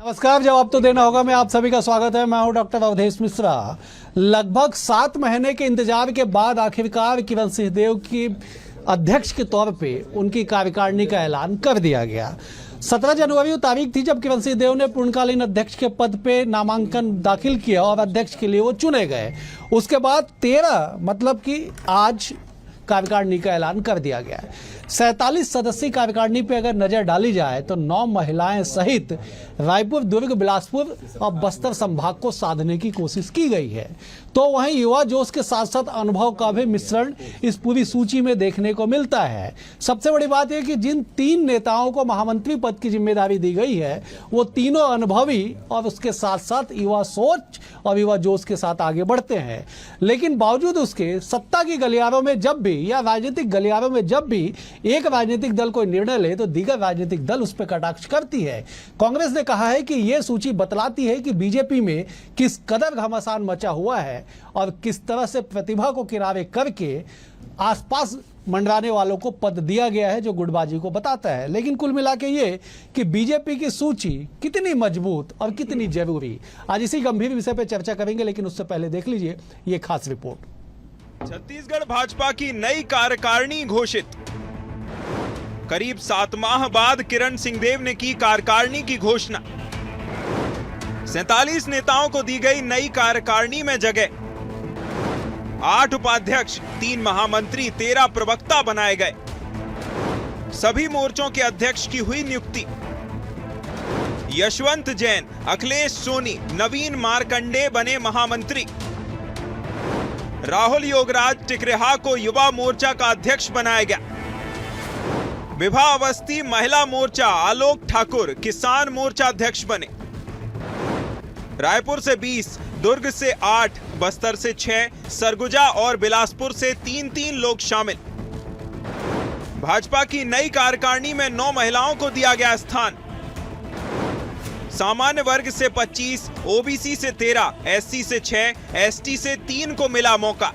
नमस्कार, जवाब तो देना होगा। मैं आप सभी का स्वागत है। मैं हूं डॉक्टर अवधेश मिश्रा। लगभग 7 महीने के इंतजार के बाद आखिरकार किरण सिंहदेव की अध्यक्ष के तौर पे उनकी कार्यकारिणी का ऐलान कर दिया गया। 17 जनवरी तारीख थी जब किरण सिंहदेव ने पूर्णकालीन अध्यक्ष के पद पे नामांकन दाखिल किया और अध्यक्ष के लिए वो चुने गए। उसके बाद 13 मतलब कि आज कार्यकारिणी का ऐलान कर दिया गया है। 47 सदस्यीय कार्यकारिणी पे अगर नजर डाली जाए तो 9 महिलाएं सहित रायपुर, दुर्ग, बिलासपुर और बस्तर संभाग को साधने की कोशिश की गई है। तो वहीं युवा जोश के साथ साथ अनुभव का भी मिश्रण इस पूरी सूची में देखने को मिलता है। सबसे बड़ी बात यह कि जिन 3 नेताओं को महामंत्री पद की जिम्मेदारी दी गई है वो तीनों अनुभवी और उसके साथ साथ युवा सोच और युवा जोश के साथ आगे बढ़ते हैं। लेकिन बावजूद उसके सत्ता की गलियारों में जब भी या राजनीतिक गलियारों में जब भी एक राजनीतिक दल कोई निर्णय ले तो दीगर राजनीतिक दल उस पर कटाक्ष करती है। कांग्रेस ने कहा है कि यह सूची बतलाती है कि बीजेपी में किस कदर घमासान मचा हुआ है और किस तरह से प्रतिभा को किनारे करके आसपास मंडराने वालों को पद दिया गया है, जो गुटबाजी को बताता है। लेकिन कुल मिला के ये कि बीजेपी की सूची कितनी मजबूत और कितनी जरूरी, आज इसी गंभीर विषय पर चर्चा करेंगे। लेकिन उससे पहले देख लीजिए ये खास रिपोर्ट। छत्तीसगढ़ भाजपा की नई कार्यकारिणी घोषित। करीब 7 माह बाद किरण सिंहदेव ने की कार्यकारिणी की घोषणा। 47 नेताओं को दी गई नई कार्यकारिणी में जगह। 8 उपाध्यक्ष, 3 महामंत्री, 13 प्रवक्ता बनाए गए। सभी मोर्चों के अध्यक्ष की हुई नियुक्ति। यशवंत जैन, अखिलेश सोनी, नवीन मार्कंडे बने महामंत्री। राहुल योगराज टिकरेहा को युवा मोर्चा का अध्यक्ष बनाया गया। विभा अवस्थी महिला मोर्चा, आलोक ठाकुर किसान मोर्चा अध्यक्ष बने। रायपुर से 20, दुर्ग से 8, बस्तर से 6, सरगुजा और बिलासपुर से 3-3 लोग शामिल। भाजपा की नई कार्यकारिणी में 9 महिलाओं को दिया गया स्थान। सामान्य वर्ग से 25, ओबीसी से 13, एससी से 6, एसटी से 3 को मिला मौका।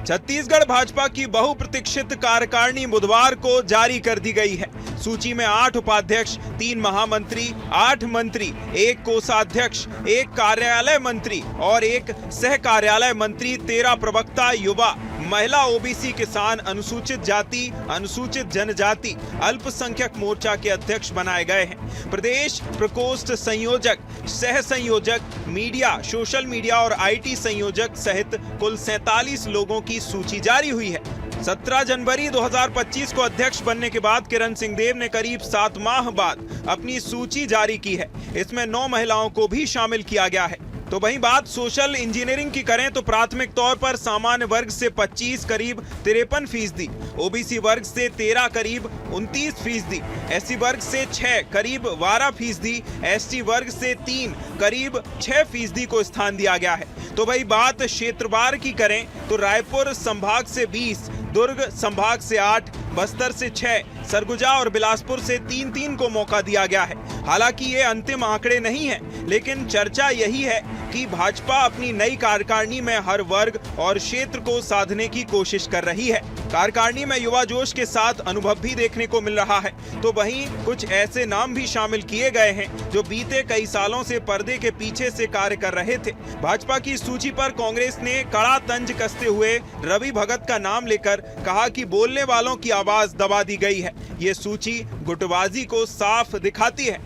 छत्तीसगढ़ भाजपा की बहुप्रतीक्षित कार्यकारिणी बुधवार को जारी कर दी गई है। सूची में 8 उपाध्यक्ष, 3 महामंत्री, 8 मंत्री, 1 कोषाध्यक्ष, 1 कार्यालय मंत्री और 1 सह कार्यालय मंत्री, 13 प्रवक्ता, युवा, महिला, ओबीसी, किसान, अनुसूचित जाति, अनुसूचित जनजाति, अल्पसंख्यक मोर्चा के अध्यक्ष बनाए गए हैं। प्रदेश प्रकोष्ठ संयोजक, सह संयोजक, मीडिया, सोशल मीडिया और आईटी संयोजक सहित कुल 47 लोगों की सूची जारी हुई है। 17 जनवरी 2025 को अध्यक्ष बनने के बाद किरण सिंहदेव ने करीब 7 माह बाद अपनी सूची जारी की है। इसमें 9 महिलाओं को भी शामिल किया गया है। तो वहीं बात सोशल इंजीनियरिंग की करें तो प्राथमिक तौर पर सामान्य वर्ग से 25 करीब 53%, ओबीसी वर्ग से 13 करीब 29%, एससी वर्ग से 6 करीब 12%, एसटी वर्ग से 3 करीब 6% को स्थान दिया गया है। तो वही बात क्षेत्रवार की करें तो रायपुर संभाग से 20, दुर्ग संभाग से 8, बस्तर से 6, सरगुजा और बिलासपुर से 3-3 को मौका दिया गया है। हालांकि ये अंतिम आंकड़े नहीं हैं, लेकिन चर्चा यही है कि भाजपा अपनी नई कार्यकारिणी में हर वर्ग और क्षेत्र को साधने की कोशिश कर रही है। कार्यकारिणी में युवा जोश के साथ अनुभव भी देखने को मिल रहा है। तो वहीं कुछ ऐसे नाम भी शामिल किए गए हैं जो बीते कई सालों से पर्दे के पीछे से कार्य कर रहे थे। भाजपा की सूची पर कांग्रेस ने कड़ा तंज कसते हुए रवि भगत का नाम लेकर कहा कि बोलने वालों की आवाज दबा दी गई है। ये सूची गुटबाजी को साफ दिखाती है।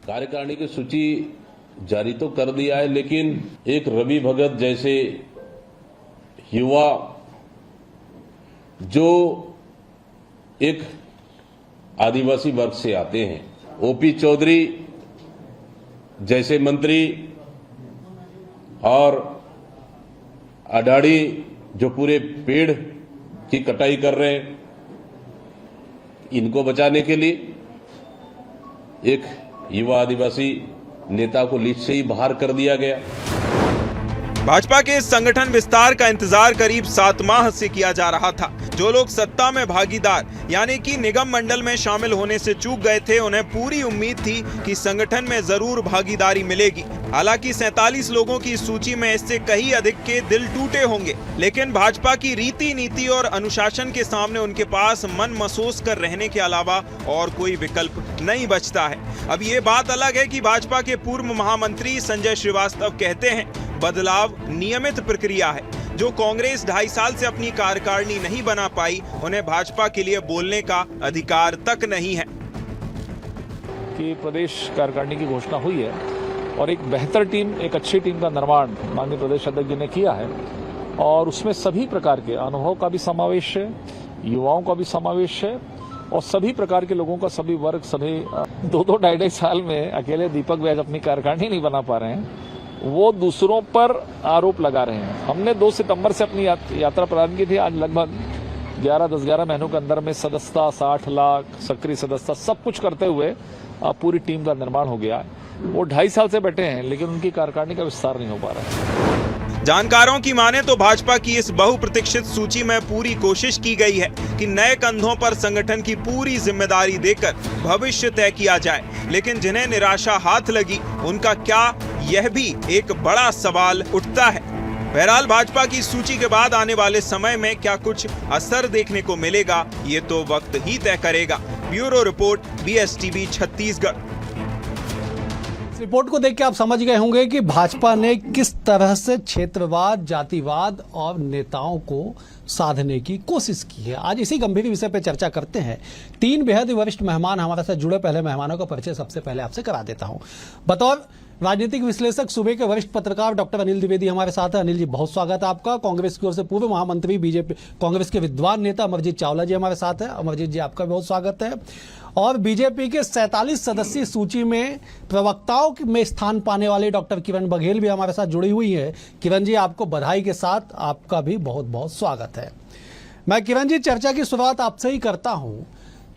कार्यकारिणी की सूची जारी तो कर दिया है, लेकिन एक रवि भगत जैसे युवा जो एक आदिवासी वर्ग से आते हैं, ओपी चौधरी जैसे मंत्री और अडाड़ी जो पूरे पेड़ की कटाई कर रहे हैं, इनको बचाने के लिए एक युवा आदिवासी नेता को लिस्ट से ही बाहर कर दिया गया। भाजपा के संगठन विस्तार का इंतजार करीब 7 माह से किया जा रहा था। जो लोग सत्ता में भागीदार यानी कि निगम मंडल में शामिल होने से चूक गए थे, उन्हें पूरी उम्मीद थी कि संगठन में जरूर भागीदारी मिलेगी। हालांकि 47 लोगों की इस सूची में इससे कहीं अधिक के दिल टूटे होंगे, लेकिन भाजपा की रीति नीति और अनुशासन के सामने उनके पास मन महसूस कर रहने के अलावा और कोई विकल्प नहीं बचता है। अब ये बात अलग है कि भाजपा के पूर्व महामंत्री संजय श्रीवास्तव कहते हैं बदलाव नियमित प्रक्रिया है। जो कांग्रेस 2.5 साल से अपनी कार्यकारिणी नहीं बना पाई, उन्हें भाजपा के लिए बोलने का अधिकार तक नहीं है। कि प्रदेश कार्यकारिणी की घोषणा हुई है और एक बेहतर टीम, एक अच्छी टीम का निर्माण माननीय प्रदेश अध्यक्ष जी ने किया है और उसमें सभी प्रकार के अनुभव का भी समावेश है, युवाओं का भी समावेश है और सभी प्रकार के लोगों का, सभी वर्ग, सभी 2-2, 2.5 साल में अकेले दीपक बैज अपनी कार्यकारिणी नहीं बना पा रहे हैं, वो दूसरों पर आरोप लगा रहे हैं। हमने 2 सितंबर से अपनी यात्रा प्रारंभ की थी। आज लगभग 11 महीनों के अंदर में सदस्यता, 60 लाख सक्रिय सदस्यता, सब कुछ करते हुए पूरी टीम का निर्माण हो गया है। वो 2.5 साल से बैठे हैं लेकिन उनकी कार्यकारिणी का विस्तार नहीं हो पा रहा है। जानकारों की माने तो भाजपा की इस बहुप्रतीक्षित सूची में पूरी कोशिश की गई है कि नए कंधों पर संगठन की पूरी जिम्मेदारी देकर भविष्य तय किया जाए, लेकिन जिन्हें निराशा हाथ लगी उनका क्या, यह भी एक बड़ा सवाल उठता है। बहरहाल भाजपा की सूची के बाद आने वाले समय में क्या कुछ असर देखने को मिलेगा, ये तो वक्त ही तय करेगा। Bureau report, BSTV Chhattisgarh. इस रिपोर्ट को देख के आप समझ गए होंगे कि भाजपा ने किस तरह से क्षेत्रवाद, जातिवाद और नेताओं को साधने की कोशिश की है। आज इसी गंभीर विषय पर चर्चा करते हैं। 3 बेहद वरिष्ठ मेहमान हमारे साथ जुड़े। पहले मेहमानों का परिचय सबसे पहले आपसे करा देता हूं। बतौर राजनीतिक विश्लेषक सूबे के वरिष्ठ पत्रकार डॉक्टर अनिल द्विवेदी हमारे साथ है। अनिल जी, बहुत स्वागत है आपका। कांग्रेस की ओर से पूर्व महामंत्री, बीजेपी कांग्रेस के विद्वान नेता अमरजीत चावला जी हमारे साथ है। अमरजीत जी, आपका बहुत स्वागत है। और बीजेपी के 47 सदस्यीय सूची में प्रवक्ताओं में स्थान पाने वाले डॉक्टर किरण बघेल भी हमारे साथ जुड़ी हुई है। किरण जी, आपको बधाई के साथ आपका भी बहुत बहुत स्वागत है। मैं किरण जी चर्चा की शुरुआत आपसे ही करता हूं।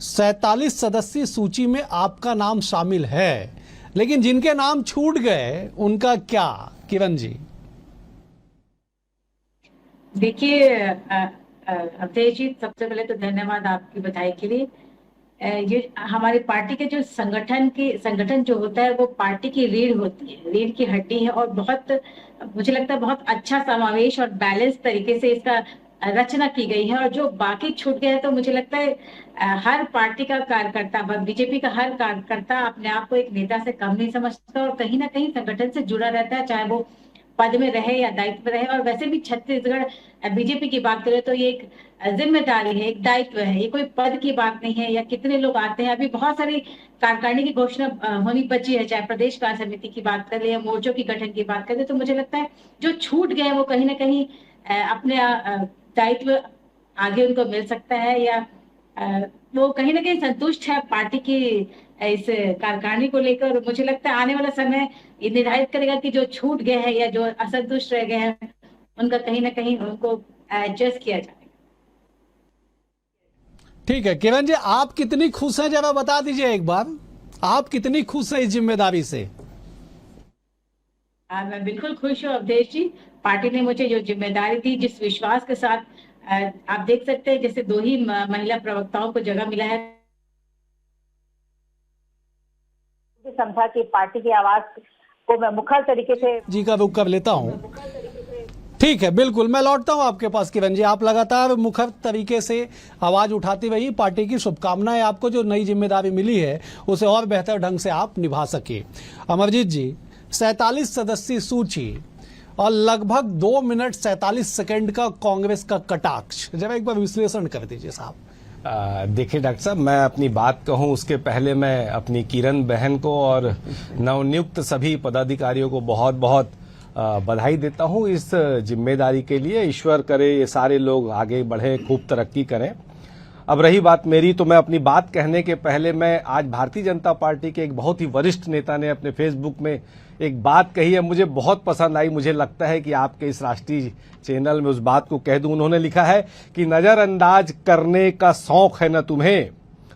47 सदस्यीय सूची में आपका नाम शामिल है, लेकिन जिनके नाम छूट गए उनका क्या, किरण जी? देखिए अवधेश जी, सबसे पहले तो धन्यवाद आपकी बधाई के लिए। ये हमारी पार्टी के जो संगठन जो होता है वो पार्टी की रीढ़ होती है, रीढ़ की हड्डी है और बहुत, मुझे लगता है बहुत अच्छा समावेश और बैलेंस तरीके से इसका रचना की गई है। और जो बाकी छूट गए हैं तो मुझे लगता है हर पार्टी का कार्यकर्ता, बीजेपी का हर कार्यकर्ता अपने आप को एक नेता से कम नहीं समझता और कहीं ना कहीं संगठन से जुड़ा रहता है, चाहे वो पद में रहे या दायित्व रहे। और वैसे भी छत्तीसगढ़ बीजेपी की बात करें तो ये एक जिम्मेदारी है, एक दायित्व है, ये कोई पद की बात नहीं है या कितने लोग आते हैं। अभी बहुत सारी कार्यकारिणी की घोषणा होनी बची है, चाहे प्रदेश कार्य समिति की बात करें या मोर्चों की गठन की बात करें। तो मुझे लगता है जो छूट गए वो कहीं ना कहीं अपने दायित्व आगे उनको मिल सकता है या वो कहीं ना कहीं संतुष्ट है पार्टी की इस कार्यकारिणी को लेकर। मुझे लगता है आने वाला समय ये निर्धारित करेगा कि जो छूट गए हैं या जो असंतुष्ट रह गए हैं उनका कहीं ना कहीं उनको एडजस्ट किया जाएगा। ठीक है किरण जी, आप कितनी खुश हैं जरा बता दीजिए एक बार, आप कितनी खुश हैं इस जिम्मेदारी से? मैं बिल्कुल खुश हूँ अवधेश जी। पार्टी ने मुझे जो जिम्मेदारी दी, जिस विश्वास के साथ, आप देख सकते हैं जैसे 2 ही महिला प्रवक्ताओं को जगह मिला है, समझा कि पार्टी की आवाज को मैं मुखर तरीके से जी का रुख कर लेता हूं। ठीक है, बिल्कुल मैं लौटता हूं आपके पास किरण जी। आप लगातार मुखर तरीके से आवाज उठाती रही। पार्टी की शुभकामनाएं आपको, जो नई जिम्मेदारी मिली है उसे और बेहतर ढंग से आप निभा सके। अमरजीत जी, 47 सदस्यीय सूची और लगभग 2 मिनट 47 सेकंड का कांग्रेस का कटाक्ष, जरा एक बार विश्लेषण कर दीजिए साहब। देखिए डॉक्टर साहब, मैं अपनी बात कहूं उसके पहले मैं अपनी किरण बहन को और नवनियुक्त सभी पदाधिकारियों को बहुत बहुत बधाई देता हूं इस जिम्मेदारी के लिए। ईश्वर करे ये सारे लोग आगे बढ़े, खूब तरक्की करें। अब रही बात मेरी, तो मैं अपनी बात कहने के पहले मैं आज भारतीय जनता पार्टी के एक बहुत ही वरिष्ठ नेता ने अपने फेसबुक में एक बात कही है, मुझे बहुत पसंद आई। मुझे लगता है कि आपके इस राष्ट्रीय चैनल में उस बात को कह दूं। उन्होंने लिखा है कि नजरअंदाज करने का शौक है न तुम्हें,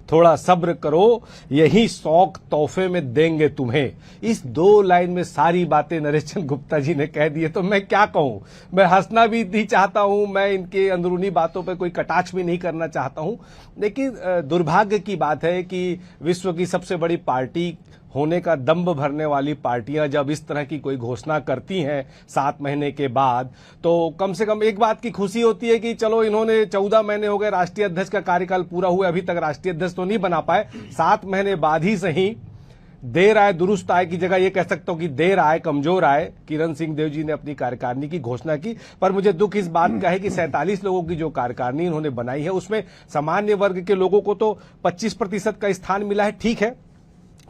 थोड़ा सब्र करो, यही शौक तोहफे में देंगे तुम्हें। इस 2 लाइन में सारी बातें नरेश चंद्र गुप्ता जी ने कह दी है, तो मैं क्या कहूं। मैं हंसना भी नहीं चाहता हूं, मैं इनके अंदरूनी बातों पर कोई कटाक्ष भी नहीं करना चाहता हूं, लेकिन दुर्भाग्य की बात है कि विश्व की सबसे बड़ी पार्टी होने का दम्भ भरने वाली पार्टियां जब इस तरह की कोई घोषणा करती हैं 7 महीने के बाद, तो कम से कम एक बात की खुशी होती है कि चलो इन्होंने 14 महीने हो गए, राष्ट्रीय अध्यक्ष का कार्यकाल पूरा हुआ, अभी तक राष्ट्रीय अध्यक्ष तो नहीं बना पाए, 7 महीने बाद ही सही, देर आए दुरुस्त आए की जगह ये कह सकता हूं कि देर आए कमजोर आए, किरण सिंह जी ने अपनी कार्यकारिणी की घोषणा की। पर मुझे दुख इस बात का है कि 47 लोगों की जो कार्यकारिणी उन्होंने बनाई है उसमें सामान्य वर्ग के लोगों को तो 25% का स्थान मिला है, ठीक है,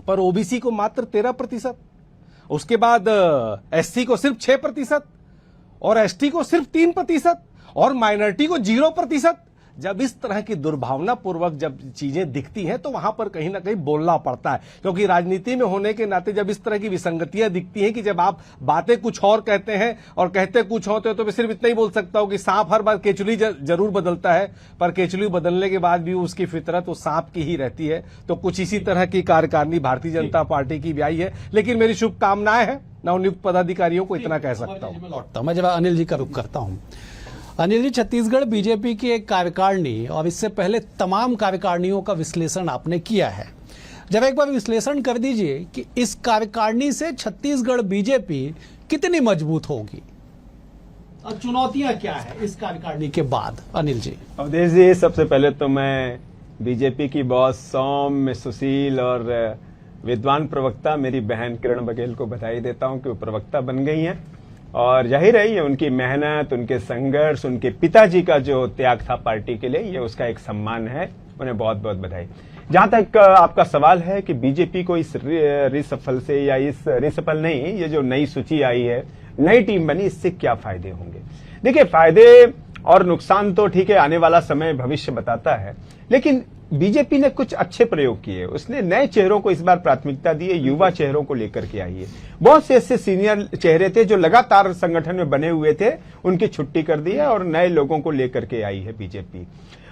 पर ओबीसी को मात्र 13%, उसके बाद एससी को सिर्फ 6% और एसटी को सिर्फ 3% और माइनॉरिटी को 0%। जब इस तरह की दुर्भावना पूर्वक जब चीजें दिखती हैं तो वहां पर कहीं ना कहीं बोलना पड़ता है, क्योंकि राजनीति में होने के नाते जब इस तरह की विसंगतियां दिखती हैं कि जब आप बातें कुछ और कहते हैं और कहते कुछ होते हो, तो मैं सिर्फ इतना ही बोल सकता हूं कि सांप हर बार केचुली जरूर बदलता है, पर केचुली बदलने के बाद भी उसकी फितरत वो सांप की ही रहती है। तो कुछ इसी तरह की कार्यकारिणी भारतीय जनता पार्टी की भी आई है, लेकिन मेरी शुभकामनाएं हैं नवनियुक्त पदाधिकारियों को, इतना कह सकता हूं। लौटता हूं मैं, जब अनिल जी का रुख करता हूं। अनिल जी, छत्तीसगढ़ बीजेपी की एक कार्यकारिणी और इससे पहले तमाम कार्यकारिणियों का विश्लेषण आपने किया है, जब एक बार विश्लेषण कर दीजिए कि इस कार्यकारिणी से छत्तीसगढ़ बीजेपी कितनी मजबूत होगी और चुनौतियां क्या है इस कार्यकारिणी के बाद? अनिल जी। अवधेश जी, सबसे पहले तो मैं बीजेपी की बॉस सौम्य, सुशील और विद्वान प्रवक्ता मेरी बहन किरण बघेल को बधाई देता हूं कि वो प्रवक्ता बन गई हैं, और जाहिर है ये उनकी मेहनत, उनके संघर्ष, उनके पिताजी का जो त्याग था पार्टी के लिए, ये उसका एक सम्मान है, उन्हें बहुत बहुत बधाई। जहां तक आपका सवाल है कि बीजेपी को इस रिसफल से या इस रिसफल नहीं, ये जो नई सूची आई है, नई टीम बनी, इससे क्या फायदे होंगे? देखिए, फायदे और नुकसान तो ठीक है, आने वाला समय भविष्य बताता है, लेकिन बीजेपी ने कुछ अच्छे प्रयोग किए। उसने नए चेहरों को इस बार प्राथमिकता दी है, युवा चेहरों को लेकर के आई है। बहुत से ऐसे सीनियर चेहरे थे जो लगातार संगठन में बने हुए थे, उनकी छुट्टी कर दी है और नए लोगों को लेकर के आई है बीजेपी।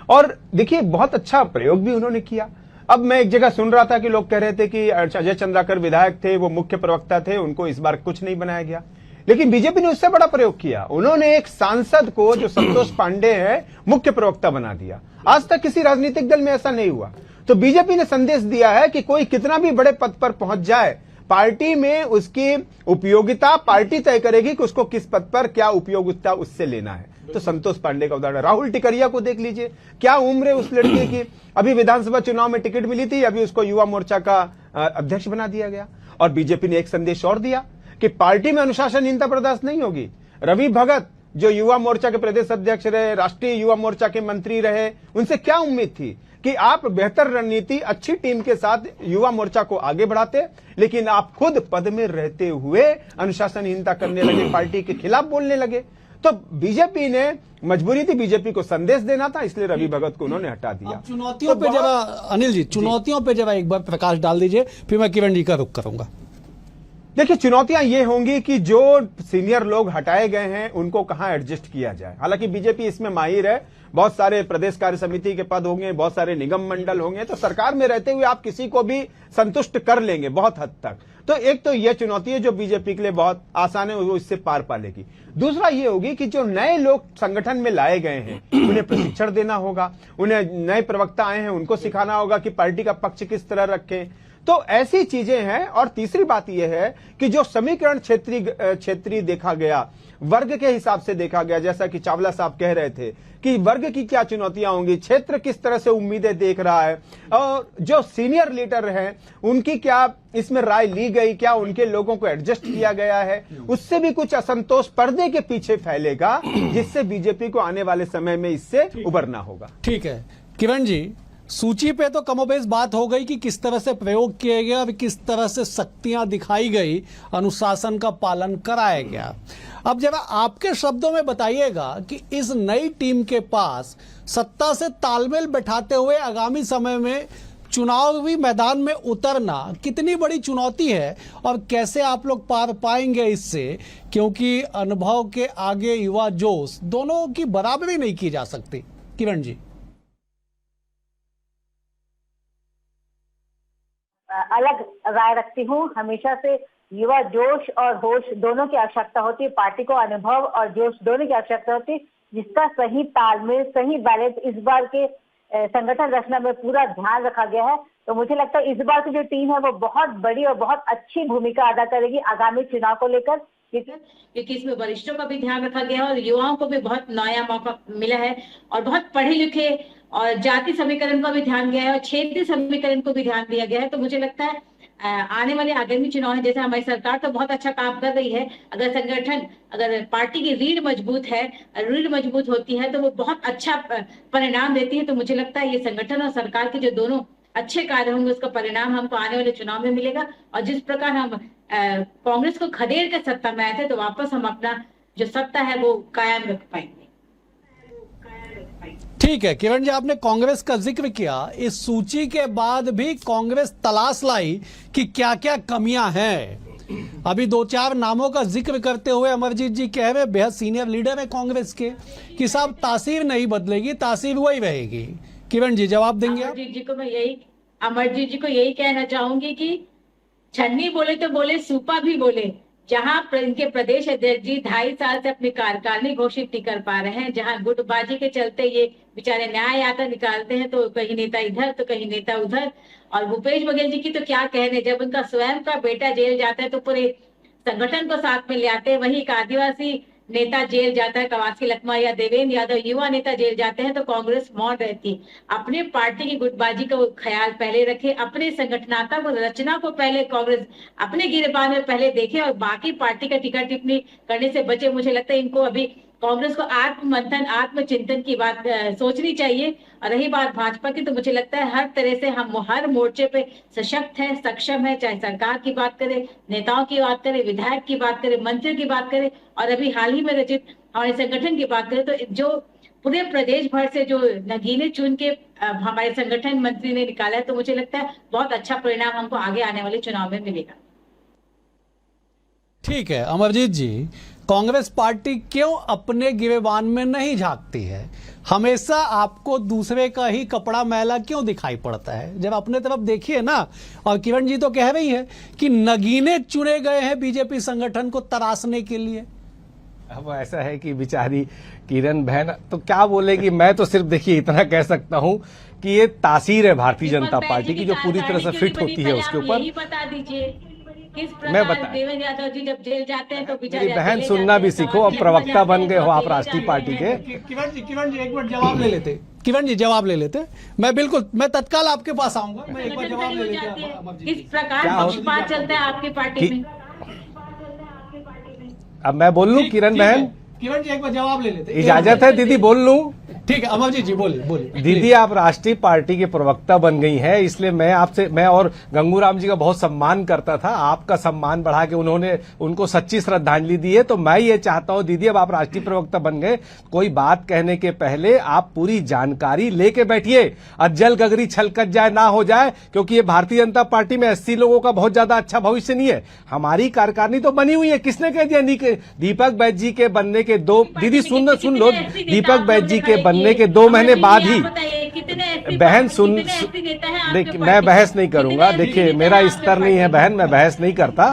और देखिए, बहुत अच्छा प्रयोग भी उन्होंने किया। अब मैं एक जगह सुन रहा था कि लोग कह रहे थे कि अजय चंद्राकर विधायक थे, वो मुख्य प्रवक्ता थे, उनको इस बार कुछ नहीं बनाया गया, लेकिन बीजेपी ने उससे बड़ा प्रयोग किया। उन्होंने एक सांसद को, जो संतोष पांडे है, मुख्य प्रवक्ता बना दिया। आज तक किसी राजनीतिक दल में ऐसा नहीं हुआ। तो बीजेपी ने संदेश दिया है कि कोई कितना भी बड़े पद पर पहुंच जाए, पार्टी में उसकी उपयोगिता पार्टी तय करेगी कि उसको किस पद पर क्या उपयोगिता उससे लेना है। तो संतोष पांडे का उदाहरण, राहुल टिकरिया को देख लीजिए, क्या उम्र है उस लड़के की, अभी विधानसभा चुनाव में टिकट मिली थी, अभी उसको युवा मोर्चा का अध्यक्ष बना दिया गया। और बीजेपी ने एक संदेश और दिया कि पार्टी में अनुशासनहीनता बर्दाश्त नहीं होगी। रवि भगत, जो युवा मोर्चा के प्रदेश अध्यक्ष रहे, राष्ट्रीय युवा मोर्चा के मंत्री रहे, उनसे क्या उम्मीद थी कि आप बेहतर रणनीति, अच्छी टीम के साथ युवा मोर्चा को आगे बढ़ाते, लेकिन आप खुद पद में रहते हुए अनुशासनहीनता करने लगे, पार्टी के खिलाफ बोलने लगे। तो बीजेपी ने, मजबूरी थी बीजेपी को संदेश देना था, इसलिए रवि भगत को उन्होंने हटा दिया। चुनौतियों पे जरा अनिल जी, चुनौतियों पे जरा एक बार प्रकाश डाल दीजिए, फिर मैं किरण जी का रुख करूंगा। देखिए, चुनौतियां ये होंगी कि जो सीनियर लोग हटाए गए हैं उनको कहां एडजस्ट किया जाए। हालांकि बीजेपी इसमें माहिर है, बहुत सारे प्रदेश कार्य समिति के पद होंगे, बहुत सारे निगम मंडल होंगे, तो सरकार में रहते हुए आप किसी को भी संतुष्ट कर लेंगे बहुत हद तक। तो एक तो यह चुनौती है जो बीजेपी के लिए बहुत आसान है, वो इससे पार पा लेगी। दूसरा ये होगी कि जो नए लोग संगठन में लाए गए हैं उन्हें प्रशिक्षण देना होगा, उन्हें नए प्रवक्ता आए हैं उनको सिखाना होगा कि पार्टी का पक्ष किस तरह रखें। तो ऐसी चीजें हैं। और तीसरी बात यह है कि जो समीकरण क्षेत्रीय देखा गया, वर्ग के हिसाब से देखा गया, जैसा कि चावला साहब कह रहे थे कि वर्ग की क्या चुनौतियां होंगी, क्षेत्र किस तरह से उम्मीदें देख रहा है, और जो सीनियर लीडर हैं उनकी क्या इसमें राय ली गई, क्या उनके लोगों को एडजस्ट किया गया है, उससे भी कुछ असंतोष पर्दे के पीछे फैलेगा, जिससे बीजेपी को आने वाले समय में इससे उबरना होगा। ठीक है किरण जी, सूची पे तो कमोबेश बात हो गई कि किस तरह से प्रयोग किए गए और किस तरह से शक्तियां दिखाई गई, अनुशासन का पालन कराया गया। अब जरा आपके शब्दों में बताइएगा कि इस नई टीम के पास सत्ता से तालमेल बैठाते हुए आगामी समय में चुनावी मैदान में उतरना कितनी बड़ी चुनौती है और कैसे आप लोग पार पाएंगे इससे, क्योंकि अनुभव के आगे युवा जोश दोनों की बराबरी नहीं की जा सकती। किरण जी। अलग राय रखती हूँ। हमेशा से युवा जोश और होश दोनों की आवश्यकता होती है, पार्टी को अनुभव और जोश दोनों की आवश्यकता होती है, जिसका सही तालमेल, सही बैलेंस इस बार के संगठन रचना में पूरा ध्यान रखा गया है। तो मुझे लगता है इस बार की जो टीम है वो बहुत बड़ी और बहुत अच्छी भूमिका अदा करेगी आगामी चुनाव को लेकर, क्योंकि इसमें वरिष्ठों का भी ध्यान रखा गया है और युवाओं को भी बहुत नया मौका मिला है और बहुत पढ़े लिखे और जाति समीकरण का भी ध्यान गया है और क्षेत्रीय समीकरण को भी ध्यान दिया गया है। तो मुझे लगता है आने वाले आगामी चुनाव है, जैसे हमारी सरकार तो बहुत अच्छा काम कर रही है, अगर संगठन, अगर पार्टी की रीढ़ मजबूत है, रीढ़ मजबूत होती है तो वो बहुत अच्छा परिणाम देती है। तो मुझे लगता है ये संगठन और सरकार के जो दोनों अच्छे कार्य होंगे उसका परिणाम हमको आने वाले चुनाव में मिलेगा। और जिस प्रकार हम कांग्रेस को खदेड़ के सत्ता में आए थे, तो वापस हम अपना जो सत्ता है वो कायम रख पाएंगे। ठीक है किरण जी, आपने कांग्रेस का जिक्र किया। इस सूची के बाद भी कांग्रेस तलाश लाई कि क्या क्या कमियां हैं। अभी 2-4 नामों का जिक्र करते हुए अमरजीत जी कह रहे, बेहद सीनियर लीडर है कांग्रेस के, कि साहब तासीर नहीं बदलेगी, तासीर वही रहेगी। किरण जी जवाब देंगे? अमरजीत जी को यही कहना चाहूंगी कि छन्नी बोले तो बोले, सूपा भी बोले। जहां इनके प्रदेश अध्यक्ष जी 2.5 साल से अपनी कार्यकारिणी घोषित नहीं कर पा रहे हैं, जहां गुटबाजी के चलते ये बेचारे न्याय यात्रा निकालते हैं, तो कहीं नेता इधर तो कहीं नेता उधर। और भूपेश बघेल जी की तो क्या कहने, जब उनका स्वयं का बेटा जेल जाता है तो पूरे संगठन को साथ में ले आते हैं। वही एक आदिवासी नेता जेल जाता है, कवासी लखमा या देवेंद्र यादव युवा नेता जेल जाते हैं, तो कांग्रेस मौन रहती। अपने पार्टी की गुटबाजी का ख्याल पहले रखे, अपने संगठनात्मक रचना को पहले कांग्रेस अपने गिरबान में पहले देखे और बाकी पार्टी का टिकट टिप्पणी करने से बचे। मुझे लगता है इनको अभी कांग्रेस को आत्ममंथन, आत्मचिंतन की बात सोचनी चाहिए। और रही बात भाजपा की, तो मुझे लगता है हर तरह से हम हर मोर्चे पे सशक्त है, सक्षम है, चाहे सरकार की बात करें, नेताओं की बात करें, विधायक की बात करें, मंत्री की बात करें और अभी हाल ही में रचित हमारे संगठन की बात करें, तो जो पूरे प्रदेश भर से जो नगीने चुन के हमारे संगठन मंत्री ने निकाला है, तो मुझे लगता है बहुत अच्छा परिणाम हमको आगे आने वाले चुनाव में मिलेगा। ठीक है अमरजीत जी, कांग्रेस पार्टी क्यों अपने गिरेबान में नहीं झांकती है? हमेशा आपको दूसरे का ही कपड़ा मैला क्यों दिखाई पड़ता है? जब अपने तरफ देखिए ना। और किरण जी तो कह रही है कि नगीने चुने गए हैं बीजेपी संगठन को तराशने के लिए। अब ऐसा है कि बेचारी किरण बहन तो क्या बोलेगी, मैं तो सिर्फ देखिए इतना कह सकता हूं कि ये तासीर है भारतीय जनता पार्टी की, जो पूरी तरह से फिट होती है उसके ऊपर। बता दीजिए किस मैं प्रकार देवेंद्र यादव जी जब जेल जाते हैं तो मेरी बहन सुनना भी सीखो। अब प्रवक्ता बन गए हो आप राष्ट्रीय पार्टी के। किरण जी एक मिनट जवाब ले लेते। किरण जी जवाब ले लेते। मैं तत्काल आपके पास आऊंगा। मैं एक बार जवाब ले लेते। किस प्रकार पक्षपात चलता है आपकी पार्टी में? अब मैं बोल लूं किरण बहन? किरण जी एक बार जवाब ले लेते। इजाजत है दीदी बोल लूं? ठीक है अमरजीत जी बोलिए। दीदी आप राष्ट्रीय पार्टी के प्रवक्ता बन गई हैं, इसलिए मैं और गंगूराम जी का बहुत सम्मान करता था। आपका सम्मान बढ़ा के उन्होंने उनको सच्ची श्रद्धांजलि दी है। तो मैं ये चाहता हूं दीदी, अब आप राष्ट्रीय प्रवक्ता बन गए, कोई बात कहने के पहले आप पूरी जानकारी लेके बैठिए। अज्जल गगरी छलकत जाए ना हो जाए, क्योंकि ये भारतीय जनता पार्टी में 80 लोगों का बहुत ज्यादा अच्छा भविष्य नहीं है। हमारी कार्यकारिणी तो बनी हुई है। किसने कह दिया दीपक बैज जी के बनने के दीदी सुन लो, दीपक बैज जी के बनने के 2 महीने बाद ही बहन मैं बहस नहीं करूंगा। देखिए मेरा स्तर नहीं है बहन, मैं बहस नहीं करता।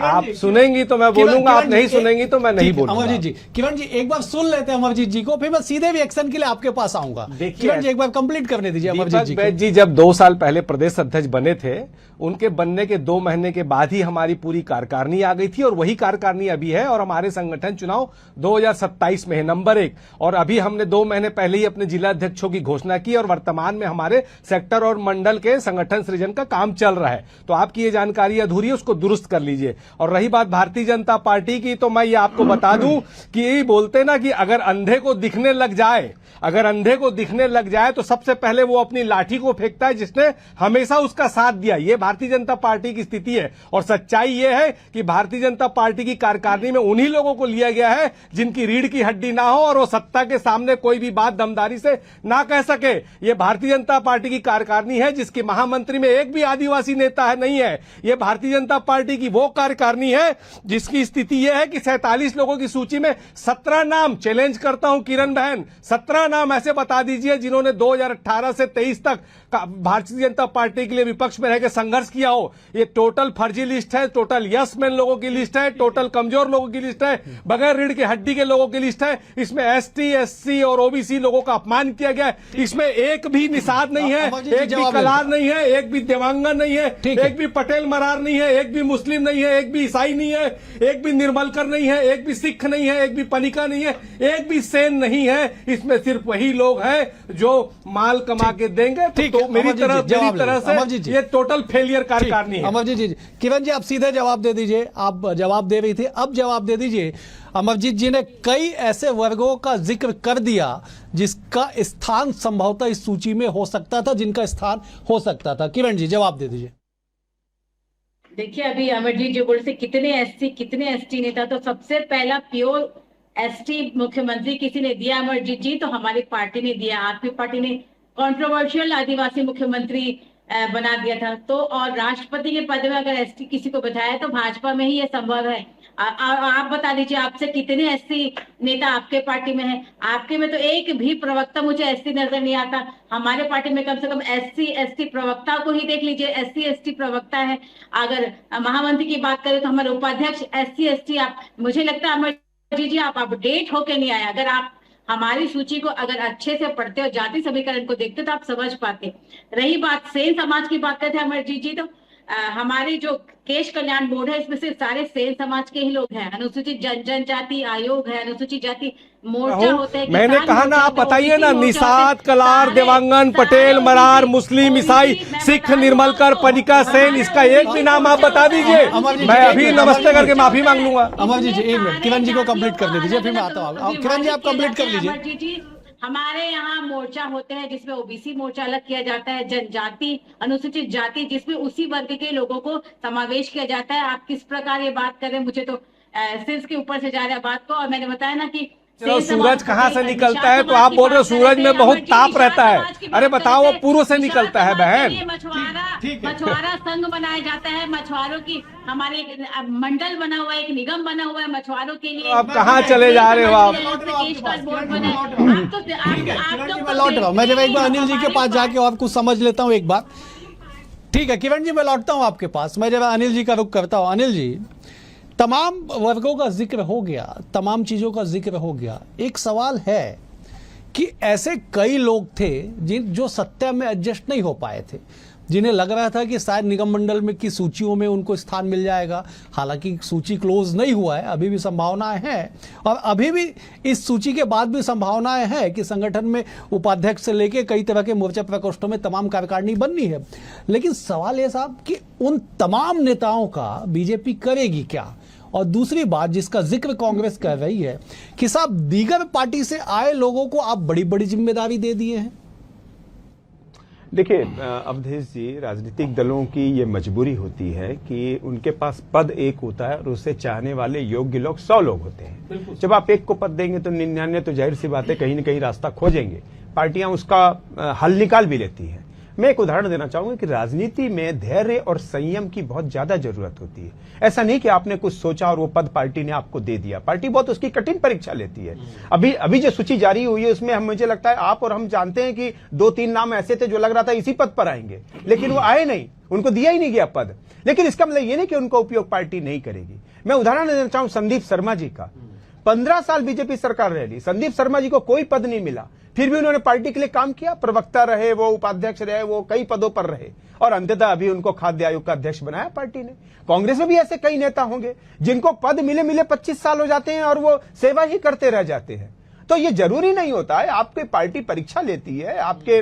आप सुनेंगी तो मैं बोलूंगा, आप नहीं सुनेंगी तो मैं नहीं बोलूंगा। अमरजीत जी, किरण जी एक बार सुन लेते हैं अमरजीत जी को, फिर मैं सीधे रिएक्शन के लिए आपके पास आऊंगा। किरण जी एक बार कंप्लीट करने दीजिए अमरजीत जी। बैज जी जब 2 साल पहले प्रदेश अध्यक्ष बने थे, उनके बनने के 2 महीने के बाद ही हमारी पूरी कार्यकारिणी आ गई थी और वही कार्यकारिणी अभी है। और हमारे संगठन चुनाव 2027 में है नंबर 1। और अभी हमने 2 महीने पहले ही अपने जिला अध्यक्षों की घोषणा की और वर्तमान में हमारे सेक्टर और मंडल के संगठन सृजन का काम चल रहा है। तो आपकी ये जानकारी अधूरी है, उसको दुरुस्त कर लीजिए। और रही बात भारतीय जनता पार्टी की, तो मैं ये आपको बता दूं कि यही बोलते ना कि अगर अंधे को दिखने लग जाए तो सबसे पहले वो अपनी लाठी को फेंकता है जिसने हमेशा उसका साथ दिया। ये भारतीय जनता पार्टी की स्थिति है। और सच्चाई ये है कि भारतीय जनता पार्टी की कार्यकारिणी में उन्हीं लोगों को लिया गया है जिनकी रीढ़ की हड्डी ना हो और वो सत्ता के सामने कोई भी बात दमदारी से ना कह सके। ये भारतीय जनता पार्टी की कार्यकारिणी है जिसके महामंत्री में एक भी आदिवासी नेता नहीं है। ये भारतीय जनता पार्टी की वो कार्यकारिणी कार्यकारिणी है जिसकी स्थिति यह है कि 47 लोगों की सूची में 17 नाम, चैलेंज करता हूं किरण बहन, 17 नाम ऐसे बता दीजिए जिन्होंने 2018 से 23 तक भारतीय जनता पार्टी के लिए विपक्ष में रहकर संघर्ष किया हो। ये टोटल फर्जी लिस्ट है, टोटल यस मैन लोगों की लिस्ट है, टोटल कमजोर लोगों की लिस्ट है, बगैर रीढ़ की हड्डी के लोगों की लिस्ट है। इसमें एसटी, एससी और ओबीसी लोगों का अपमान किया गया है। इसमें एक भी निषाद नहीं है, एक भी कलार नहीं है, एक भी देवांगन नहीं है, एक भी पटेल मरार नहीं है, एक भी मुस्लिम नहीं है, एक भी ईसाई नहीं है, एक भी निर्मलकर नहीं है, एक भी सिख नहीं है, एक भी पनिका नहीं है, एक भी सेन नहीं है। इसमें सिर्फ वही लोग हैं जो माल कमा के देंगे। तो मेरी तरह से ये टोटल फेलियर कार्यकारिणी है। अमरजीत जी, किरण जी आप सीधे जवाब दे दीजिए, आप जवाब दे रही थी, अब जवाब दे दीजिए। अमरजीत जी ने कई ऐसे वर्गों का जिक्र कर दिया जिसका स्थान संभवतः इस सूची में हो सकता था, जिनका स्थान हो सकता था। किरण जी जवाब दे दीजिए। देखिए, अभी अमरजीत जी बोल से कितने एससी कितने एसटी नेता, तो सबसे पहला प्योर एसटी मुख्यमंत्री किसी ने दिया अमरजीत जी, तो हमारी पार्टी ने दिया। आपकी पार्टी ने कंट्रोवर्शियल आदिवासी मुख्यमंत्री बना दिया था। तो और राष्ट्रपति के पद में अगर एसटी किसी को बैठाया तो भाजपा में ही ये संभव है। आप बता दीजिए, आपसे कितने एससी नेता आपके पार्टी में है? आपके में तो एक भी प्रवक्ता मुझे एससी नजर नहीं आता। हमारे पार्टी में कम से कम एससी एसटी प्रवक्ता को ही देख लीजिए, एससी एसटी प्रवक्ता है। अगर महामंत्री की बात करें तो हमारे उपाध्यक्ष एससी एसटी। आप, मुझे लगता है अमरजीत जी आप अपडेट होके नहीं आए। अगर आप हमारी सूची को अगर अच्छे से पढ़ते और जाति समीकरण को देखते तो आप समझ पाते। रही बात सेन समाज की बात करते हैं अमरजीत जी, तो हमारे जो केश कल्याण बोर्ड है इसमें से सारे सेन समाज के ही लोग हैं। अनुसूचित जनजाति आयोग है, अनुसूचित जाति मोर्चा होते हैं। मैंने कहा ना, आप बताइए ना, निषाद, कलार, देवांगन, पटेल, मरार, मुस्लिम, ईसाई, सिख, निर्मलकर, पनिका, सेन, इसका एक भी नाम आप बता दीजिए। मैं अभी नमस्ते करके माफी मांग लूंगा। अमरजीत जी एक मिनट, किरण जी को कंप्लीट करने दीजिए, फिर मैं आता हूँ। किरण जी आप कंप्लीट कर लीजिए। अमरजीत जी, हमारे यहाँ मोर्चा होते हैं जिसमें ओबीसी मोर्चा अलग किया जाता है, जनजाति, अनुसूचित जाति जिसमें उसी वर्ग के लोगों को समावेश किया जाता है। आप किस प्रकार ये बात कर रहे हैं, मुझे तो सेंस के ऊपर से जा रहा है बात को। और मैंने बताया ना कि सूरज कहाँ से निकलता है, तो आप बोल रहे हो सूरज में बहुत ताप रहता है। अरे बताओ, वो पूर्व से निकलता है बहन। मछुआरा संघ बनाया जाता है, मछुआरों की हमारे मंडल बना हुआ है, एक निगम बना हुआ है मछुआरों के लिए। अब कहाँ चले जा रहे हो आप? मैं लौट रहा हूँ, मैं जब एक बार अनिल जी के पास जाके और कुछ समझ लेता हूँ एक बार। ठीक है किरण जी, मैं लौटता हूँ आपके पास, मैं जब अनिल जी का रुख करता हूँ। अनिल जी, तमाम वर्गों का जिक्र हो गया, तमाम चीज़ों का जिक्र हो गया। एक सवाल है कि ऐसे कई लोग थे जो सत्ता में एडजस्ट नहीं हो पाए थे, जिन्हें लग रहा था कि शायद निगम मंडल में की सूचियों में उनको स्थान मिल जाएगा। हालांकि सूची क्लोज नहीं हुआ है, अभी भी संभावनाएं हैं, और अभी भी इस सूची के बाद भी संभावनाएं हैं कि संगठन में उपाध्यक्ष से लेकर कई तरह के मोर्चा प्रकोष्ठों में तमाम कार्यकारिणी बननी है। लेकिन सवाल यह साहब कि उन तमाम नेताओं का बीजेपी करेगी क्या? और दूसरी बात जिसका जिक्र कांग्रेस कर रही है कि साहब दीगर पार्टी से आए लोगों को आप बड़ी बड़ी जिम्मेदारी दे दिए हैं। देखिए अवधेश जी, राजनीतिक दलों की ये मजबूरी होती है कि उनके पास पद एक होता है और उसे चाहने वाले योग्य लोग 100 लोग होते हैं। जब आप एक को पद देंगे तो 99 तो जाहिर सी बात है कहीं न कहीं रास्ता खोजेंगे। पार्टियां उसका हल निकाल भी लेती हैं। मैं एक उदाहरण देना चाहूंगा कि राजनीति में धैर्य और संयम की बहुत ज्यादा जरूरत होती है। ऐसा नहीं कि आपने कुछ सोचा और वो पद पार्टी ने आपको दे दिया। पार्टी बहुत उसकी कठिन परीक्षा लेती है। अभी जो सूची जारी हुई है उसमें मुझे लगता है आप और हम जानते हैं कि 2-3 नाम ऐसे थे जो लग रहा था इसी पद पर आएंगे, लेकिन वो आए नहीं, उनको दिया ही नहीं गया पद। लेकिन इसका मतलब ये नहीं कि उनका उपयोग पार्टी नहीं करेगी। मैं उदाहरण देना चाहूं संदीप शर्मा जी का। 15 साल बीजेपी सरकार रह ली, संदीप शर्मा जी को कोई पद नहीं मिला, फिर भी उन्होंने पार्टी के लिए काम किया। प्रवक्ता रहे, वो उपाध्यक्ष रहे, वो कई पदों पर रहे और अंततः अभी उनको खाद्य आयोग का अध्यक्ष बनाया पार्टी ने। कांग्रेस में भी ऐसे कई नेता होंगे जिनको पद मिले 25 साल हो जाते हैं और वो सेवा ही करते रह जाते हैं। तो ये जरूरी नहीं होता है। आपकी पार्टी परीक्षा लेती है आपके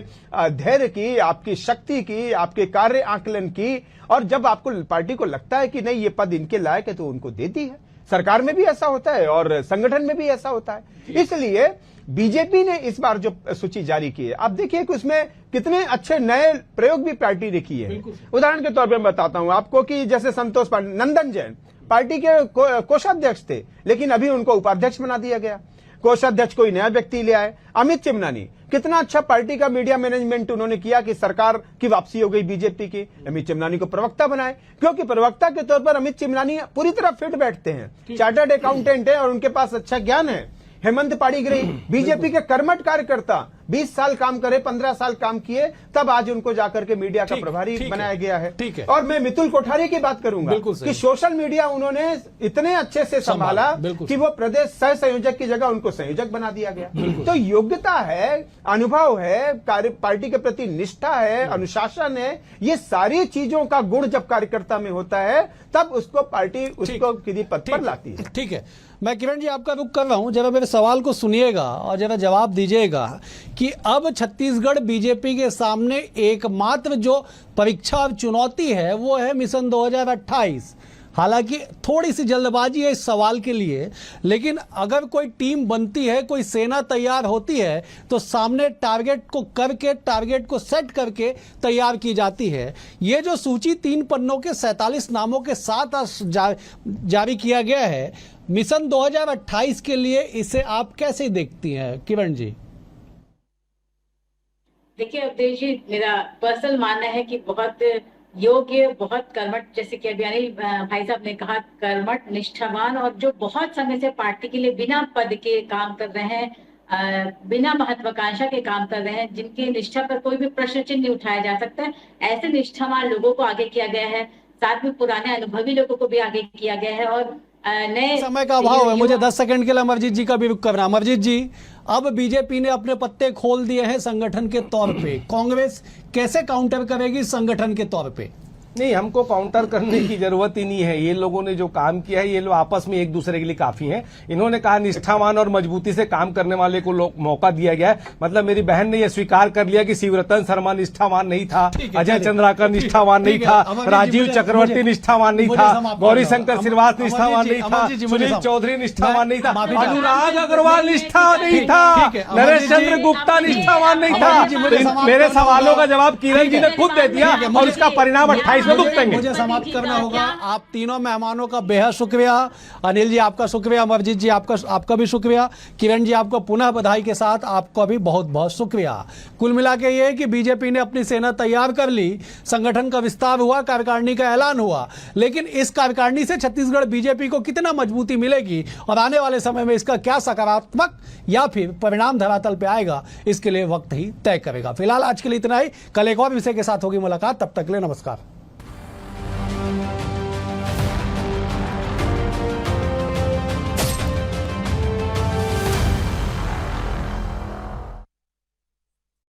धैर्य की, आपकी शक्ति की, आपके कार्य आकलन की, और जब आपको पार्टी को लगता है कि नहीं ये पद इनके लायक है तो उनको देती है। सरकार में भी ऐसा होता है और संगठन में भी ऐसा होता है। इसलिए बीजेपी ने इस बार जो सूची जारी की है, आप देखिए कि उसमें कितने अच्छे नए प्रयोग भी पार्टी ने किए हैं। उदाहरण के तौर पर मैं बताता हूं आपको कि जैसे संतोष पांडे, नंदन जैन पार्टी के कोषाध्यक्ष थे, लेकिन अभी उनको उपाध्यक्ष बना दिया गया। कोषाध्यक्ष कोई नया व्यक्ति ले आए। अमित चिमनानी कितना अच्छा पार्टी का मीडिया मैनेजमेंट उन्होंने किया कि सरकार की वापसी हो गई बीजेपी की, अमित चिमलानी को प्रवक्ता बनाए, क्योंकि प्रवक्ता के तौर पर अमित चिमलानी पूरी तरह फिट बैठते हैं, चार्टर्ड अकाउंटेंट है और उनके पास अच्छा ज्ञान है। हेमंत पाड़ीगरी बीजेपी के कर्मठ कार्यकर्ता, 20 साल काम करे, 15 साल काम किए, तब आज उनको जाकर के मीडिया का प्रभारी बनाया गया है। ठीक है। और मैं मितुल कोठारी की बात करूंगा कि सोशल मीडिया उन्होंने इतने अच्छे से संभाला कि वो प्रदेश सह संयोजक की जगह उनको संयोजक बना दिया गया। तो योग्यता है, अनुभव है, पार्टी के प्रति निष्ठा है, अनुशासन है, ये सारी चीजों का गुण जब कार्यकर्ता में होता है तब उसको पार्टी उसको किसी पद पर लाती है। ठीक है, मैं किरण जी आपका रुख कर रहा हूं, जरा मेरे सवाल को सुनिएगा और जरा जवाब दीजिएगा कि अब छत्तीसगढ़ बीजेपी के सामने एकमात्र जो परीक्षा और चुनौती है वो है मिशन 2028। हालांकि थोड़ी सी जल्दबाजी है इस सवाल के लिए, लेकिन अगर कोई टीम बनती है, कोई सेना तैयार होती है तो सामने टारगेट को करके, टारगेट को सेट करके तैयार की जाती है। ये जो सूची 3 पन्नों के 47 नामों के साथ जारी किया गया है मिशन 2028 के लिए, इसे आप कैसे देखती हैं किरण जी? देखिए अवधेश जी, मेरा पर्सनल मानना है कि बहुत योग्य, बहुत कर्मठ, जैसे कि अभी अनिल भाई साहब ने कहा, कर्मठ, निष्ठावान और जो बहुत समय से पार्टी के लिए बिना पद के काम कर रहे हैं, बिना महत्वाकांक्षा के काम कर रहे हैं, जिनकी निष्ठा पर कोई भी प्रश्न चिन्ह नहीं उठाया जा सकता, ऐसे निष्ठावान लोगों को आगे किया गया है। साथ में पुराने अनुभवी लोगों को भी आगे किया गया है और नए समय का अभाव है, मुझे 10 सेकंड के लिए अमरजीत जी का भी रुख करना। अमरजीत जी, अब बीजेपी ने अपने पत्ते खोल दिए हैं संगठन के तौर पे, कांग्रेस कैसे काउंटर करेगी संगठन के तौर पे? नहीं, हमको काउंटर करने की जरूरत ही नहीं है। ये लोगों ने जो काम किया है, ये लोग आपस में एक दूसरे के लिए काफी हैं। इन्होंने कहा निष्ठावान और मजबूती से काम करने वाले को मौका दिया गया है। मतलब मेरी बहन ने यह स्वीकार कर लिया कि शिवरतन शर्मा निष्ठावान नहीं था, अजय चंद्राकर निष्ठावान नहीं था, राजीव चक्रवर्ती निष्ठावान नहीं था, गौरी शंकर श्रीवास निष्ठावान नहीं था, सुनील चौधरी निष्ठावान नहीं था, अनुराग अग्रवाल निष्ठावान नहीं था, नरेश चंद्र गुप्ता निष्ठावान नहीं था। मेरे सवालों का जवाब किरण जी ने खुद दे दिया और इसका परिणाम 28 मुझे समाप्त करना होगा। आप तीनों मेहमानों का बेहद शुक्रिया। अनिल जी आपका शुक्रिया, अमरजीत जी आपका भी शुक्रिया, किरण जी आपको पुनः बधाई के साथ आपका भी बहुत बहुत शुक्रिया। कुल मिला के ये कि बीजेपी ने अपनी सेना तैयार कर ली, संगठन का विस्तार हुआ, कार्यकारिणी का ऐलान हुआ, लेकिन इस कार्यकारिणी से छत्तीसगढ़ बीजेपी को कितना मजबूती मिलेगी और आने वाले समय में इसका क्या सकारात्मक या फिर परिणाम धरातल पे आएगा, इसके लिए वक्त ही तय करेगा। फिलहाल आज के लिए इतना ही। कल एक और विषय के साथ होगी मुलाकात, तब तक के लिए नमस्कार।